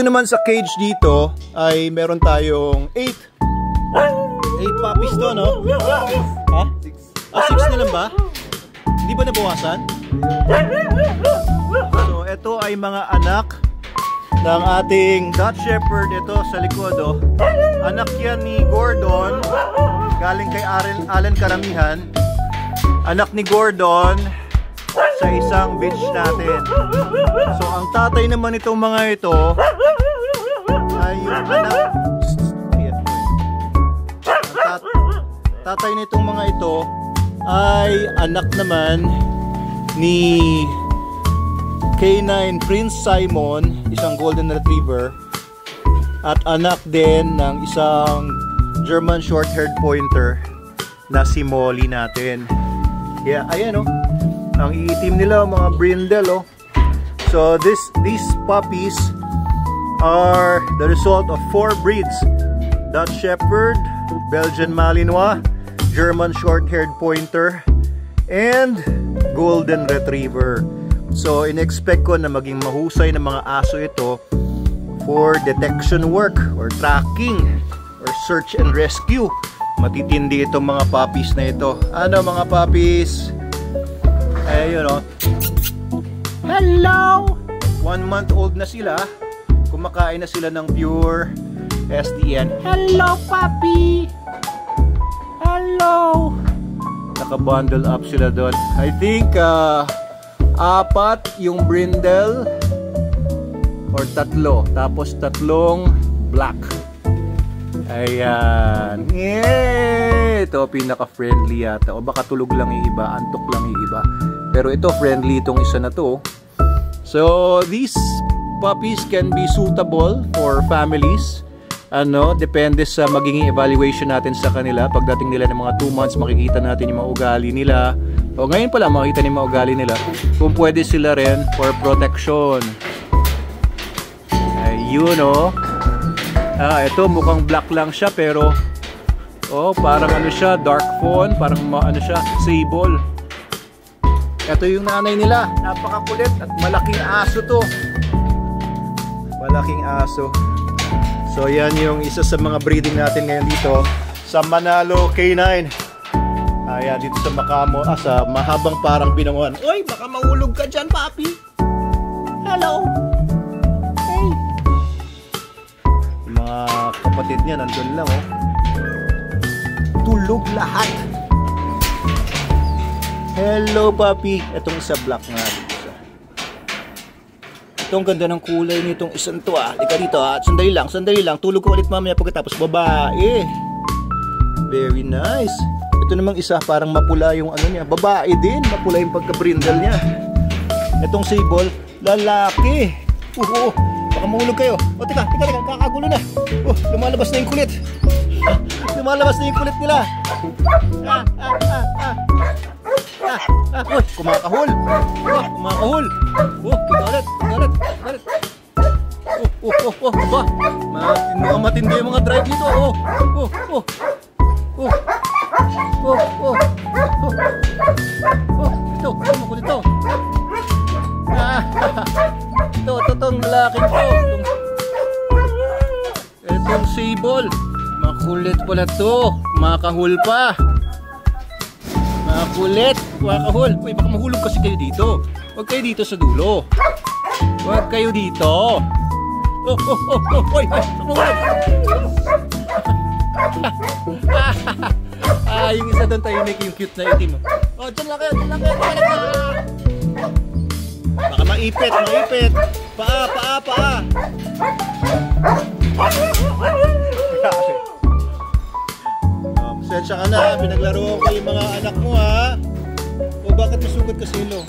naman sa cage dito ay meron tayong 8 puppies to, no? Ha? 6 na lang ba? Hindi ba nabawasan? So ito ay mga anak ng ating Dutch Shepherd. Ito sa likod, oh. Anak yan ni Gordon, galing kay Allen Karamihan. Anak ni Gordon sa isang bitch natin. So ang tatay naman itong mga ito ay yung anak. Tatay nitong mga ito ay anak naman ni K9 Prince Simon, isang golden retriever, at anak din ng isang German short-haired pointer na si Molly natin. Yeah, ayan, oh. Ang iitim nila, mga brindle, oh. So these puppies are the result of 4 breeds: Dutch Shepherd, Belgian Malinois, German short-haired pointer, and golden retriever. So in-expect ko na maging mahusay na mga aso ito for detection work or tracking or search and rescue. Matitindi itong mga puppies na ito. Ano mga puppies? Ayun, oh. Hello! 1 month old na sila. Kumakain na sila ng pure SDN. Hello, puppy! Hello! Naka-bundle up sila doon. I think 4 yung brindle or 3. Tapos 3 black. Ayan. Yay! Ito pinaka-friendly yata. O baka tulog lang yung iba, antok lang yung iba. Pero ito friendly itong isa na to. So these puppies can be suitable for families. Depende sa magiging evaluation natin sa kanila. Pagdating nila ng mga 2 months, makikita natin yung mga ugali nila. O ngayon pala makikita yung mga ugali nila. Kung pwede sila rin for protection. Ayun, oh. Ito mukhang black lang siya pero parang ano siya, dark fawn, parang ano siya, sable. Ito yung nanay nila, napakakulit at malaking aso to. Malaking aso. So yan yung isa sa mga breeding natin ngayon dito sa Manalo K9. Ayan, dito sa Macamo, sa mahabang parang Binangon. Oy, baka mahulog ka dyan, papi. Hello. Hey. Yung mga kapatid niya nandun lang, oh. Tulog lahat. Hello, papi. Itong isa black nga. Itong ganda ng kulay nitong isang to, ah. Ika dito, ah. Sandali lang. Tulog ko ulit mamaya pagkatapos. Babae. Very nice. Ito namang isa, parang mapula yung ano niya. Babae din. Mapula yung pagka-brindle niya. Itong sable, lalaki. Baka mahulog kayo. Teka. Kakagulo na. Lumalabas na yung kulit. Lumalabas na yung kulit nila. Kumakahol. Kumalit. Matindi yung mga drive dito. Ito, makulit to. Itong lalaking to. Itong sable. Makulit pala to. Makahul pa. Makulit. Makahul. Uy, baka mahulog kasi kayo dito. Huwag kayo dito sa dulo. Huwag kayo dito. Uy, mahulog. Yung isa doon tayo make yung cute na itim. Dyan lang kayo. Baka maipit. Paa. Pasensya ka na, pinaglaro ko yung mga anak mo, ha? O bakit masugat ka sa ilo?